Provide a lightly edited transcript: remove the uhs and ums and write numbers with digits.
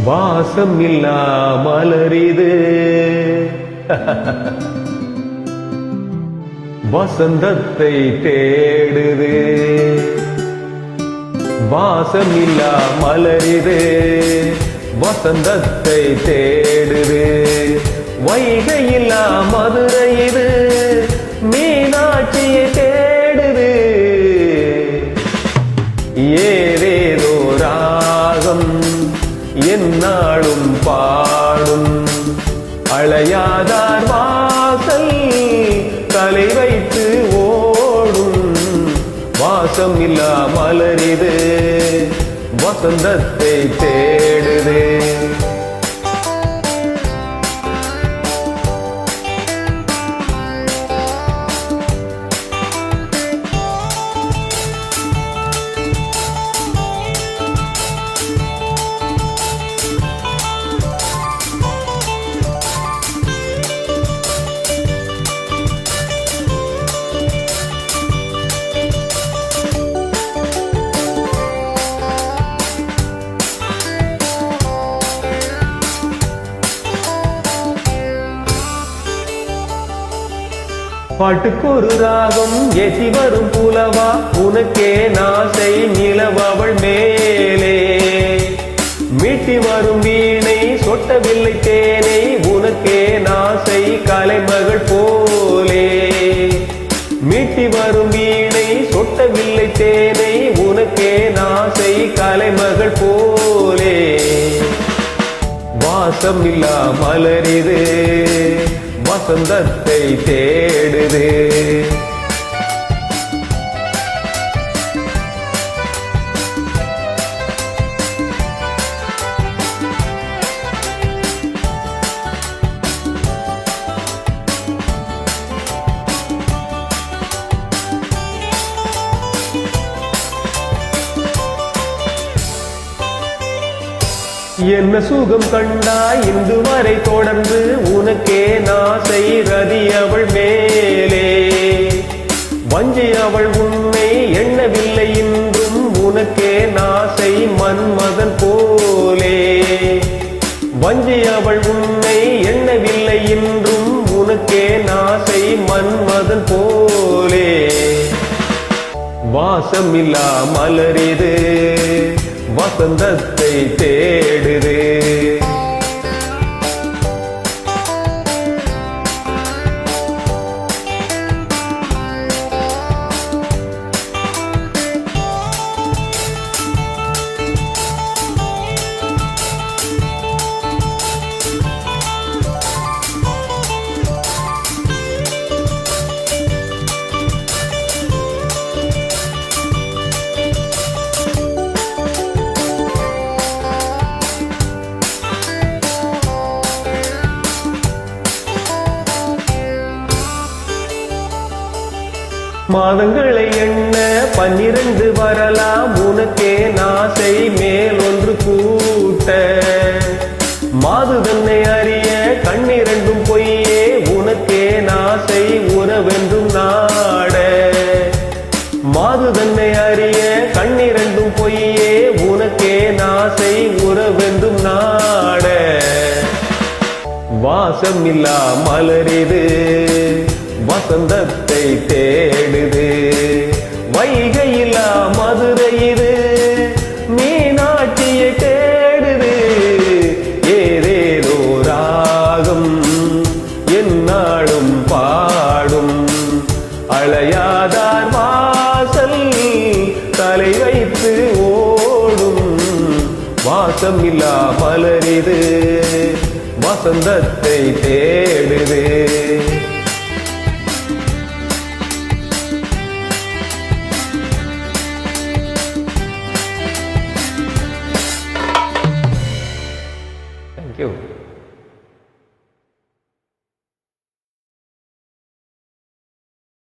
வாசம் இல்லா மலரிது வசந்தத்தை தேடுது. வாசம் இல்லா மலரிது வசந்தத்தை தேடுது. வைகை இல்லா மதுரை இது மீனாட்சியை தேடுது. ஏதேதோ ராகம் என்னாலும் பாடும் அழையாதார் வாசல் தலை வைத்து ஓடும். வாசம் இல்லா மலரிது வசந்தத்தை தேடுது. பாட்டுக்கொரு ராகம் ஏற்றி வரும் புலவா உனக்கே நாசை நிலவவள் மேலே. மீட்டி வரும் வீணை சொட்டவில்லை தேனை உனக்கே நாசை கலைமகள் போலே. மீட்டி வரும் வீணை சொட்டவில்லை தேனை உனக்கே நாசை கலைமகள் போலே. வாசம் இல்லா மலரிது வசந்தத்தை தேடுது. என்ன சுகம் கண்டாய் இன்று வரை தொடர்ந்து உனக்கே நாசை ரதி அவள் மேலே. வஞ்சி அவள் உன்னை எண்ணவில்லை இன்றும் உனக்கே நாசை மன்மதன் போலே. வஞ்சி அவள் உன்னை எண்ணவில்லை இன்றும் உனக்கே நாசை மன்மதன் போலே. வாசம் இல்லா மலரிது வசந்தத்தை தேடுது. மாதங்களை எண்ண 12 வரலாம் உனக்கே நாசை மேல் ஒன்று கூட்ட. மாது தன்னை அறிய கண்ணிரண்டும் பொய்யே உனக்கே நாசை உறவென்றும் நாட. மாது தன்னை அறிய கண்ணிரண்டும் பொய்யே உனக்கே நாசை உறவென்றும் நாட. வாசம் இல்லா மலரிது வசந்தத்தை தேடுது. வைகை இல்லா மதுரை இது மீனாட்சியை தேடுது. ஏதேதோ ராகம் என்னாலும் பாடும் அழையாதார் வாசல் தலை வைத்து ஓடும். வாசம் இல்லா மலரிது வசந்தத்தை தேடுது. Thank you.